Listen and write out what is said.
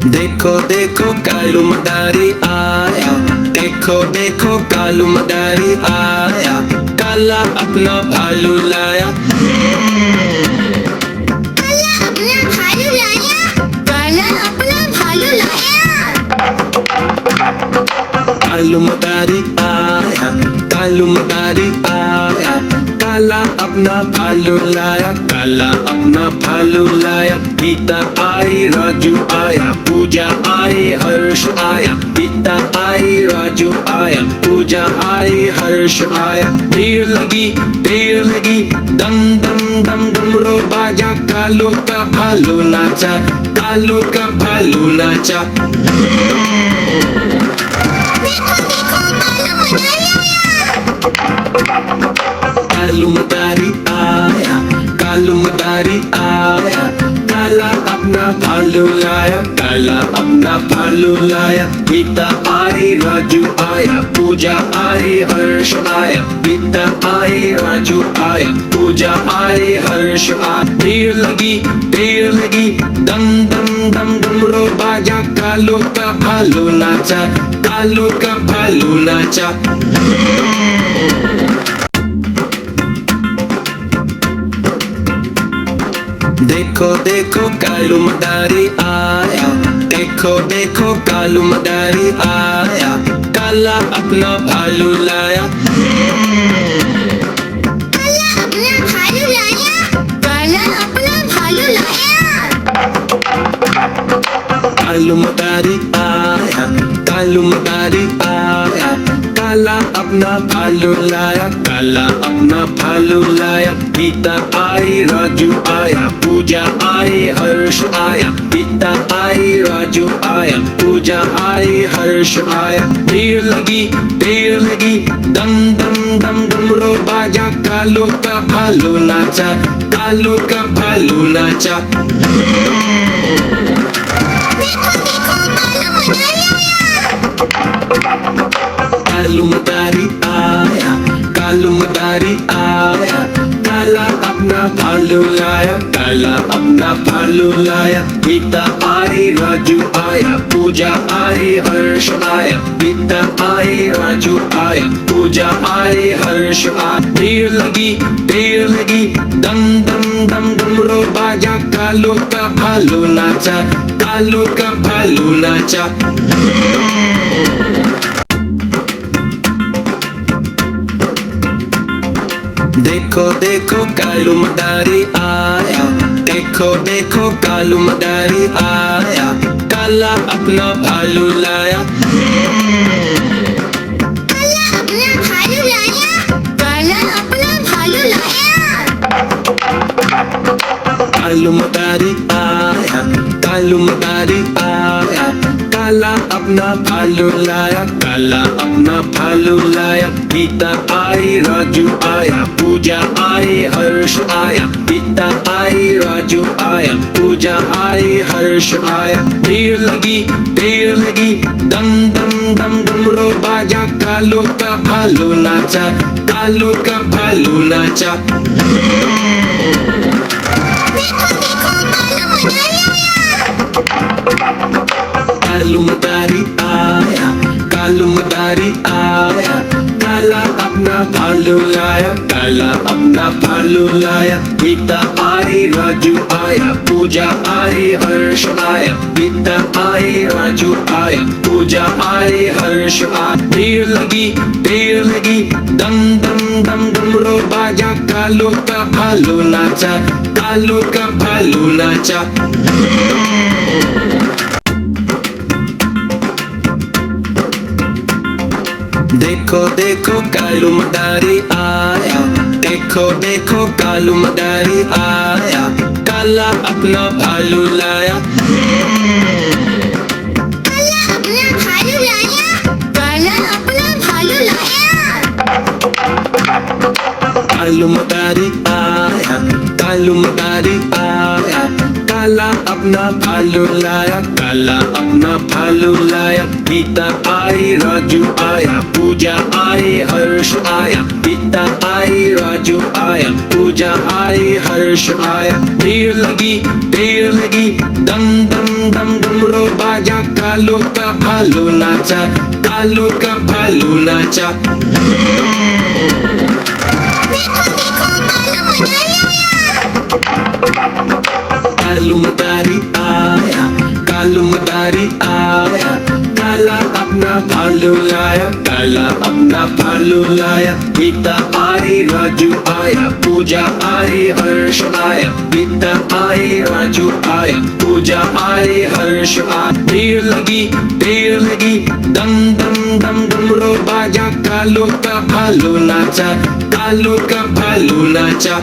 देखो देखो कालू मदारी आया, देखो देखो कालू मदारी आया, काला अपना भालू लाया। काला अपना भालू लाया, काला अपना भालू लाया। कालू मदारी आया, कालू मदारी आया, काला अपना भालू लाया, काला अपना भालू लाया। गीता आई, राजू आया, पूजा आई, हर्ष आया। गीता आई, राजू आया, पूजा आई, हर्ष आया। भीड़ लगी, दम दम दम डमरू बाजा, कालू का भालू नाचा, कालू का भालू नाचा। देखो देखो कालू मदारी आया। कालू मदारी आया, कालू मदारी आया, काला अपना भालू लाया, काला अपना भालू लाया। गीता आई, राजू आया, पूजा आई, हर्ष आया। गीता आई, राजू आया, पूजा आई, हर्ष आया। भीड़ लगी, दम दम दम डमरू बाजा, कालू का भालू नाचा, कालू का भालू नाचा। देखो देखो कालू मदारी आया, देखो देखो कालू मदारी आया, काला अपना भालू लाया। काला अपना भालू लाया, काला अपना भालू लाया। कालू मदारी आया, कालू मदारी आया, काला अपना भालू लाया, काला अपना भालू लाया। गीता आई, राजू आया, पूजा आई, हर्ष आया। गीता आई, राजू आया, पूजा आई, हर्ष आया। भीड़ लगी, दम दम दम डमरू बाजा, कालू का भालू नाचा, कालू का भालू नाचा। देखो देखो कालू मदारी आया। कालू मदारी आया, कालू मदारी आया, काला अपना भालू लाया, काला अपना भालू लाया। गीता आई, राजू आया, पूजा आई, हर्ष आया। गीता आई, राजू आया, पूजा आई, हर्ष आया। भीड़ लगी, दम दम दम डमरू बाजा, कालू का भालू नाचा, कालू का भालू नाचा। देखो देखो कालू मदारी आया, देखो देखो कालू मदारी आया, काला अपना भालू लाया। काला अपना भालू लाया, काला अपना भालू लाया। कालू मदारी आया, कालू मदारी आया, काला अपना भालू लाया, काला अपना भालू लाया। गीता आई, राजू आया, पूजा आई, हर्ष आया। गीता आई, राजू आया, पूजा आई, हर्ष आया। भीड़ लगी, दम दम दम डमरू बाजा, कालू का भालू नाचा, कालू का भालू नाचा। देखो देखो कालू मदारी आया। कालू मदारी आया, कालू मदारी आया, काला अपना भालू लाया, काला अपना भालू लाया। गीता आई, राजू आया, पूजा आई, हर्ष आया। गीता आई, राजू आया, पूजा आई, हर्ष आया। भीड़ लगी, दम दम दम डमरू बाजा, कालू का भालू नाचा, कालू का भालू नाचा। देखो देखो कालू मदारी आया, देखो देखो कालू मदारी आया, काला अपना भालू लाया। काला अपना भालू लाया, काला अपना भालू लाया। कालू मदारी आया, कालू मदारी आया, काला अपना भालू लाया, काला अपना भालू लाया। गीता आई, राजू आया, पूजा आई, हर्ष आया। गीता आई, राजू आया, पूजा आई, हर्ष आया। भीड़ लगी, दम दम दम डमरू बाजा। कालू का भालू नाचा, कालू का भालू नाचा। देखो देखो कालू मदारी आया। कालू मदारी आया, कालू मदारी आया। काला अपना भालू लाया, काला अपना भालू लाया। गीता आई, राजू आया, पूजा आई, हर्ष आया। गीता आई, राजू आया, पूजा आई, हर्ष आया। भीड़ लगी, दम दम दम डमरू बाजा। कालू का भालू नाचा, कालू का भालू नाचा।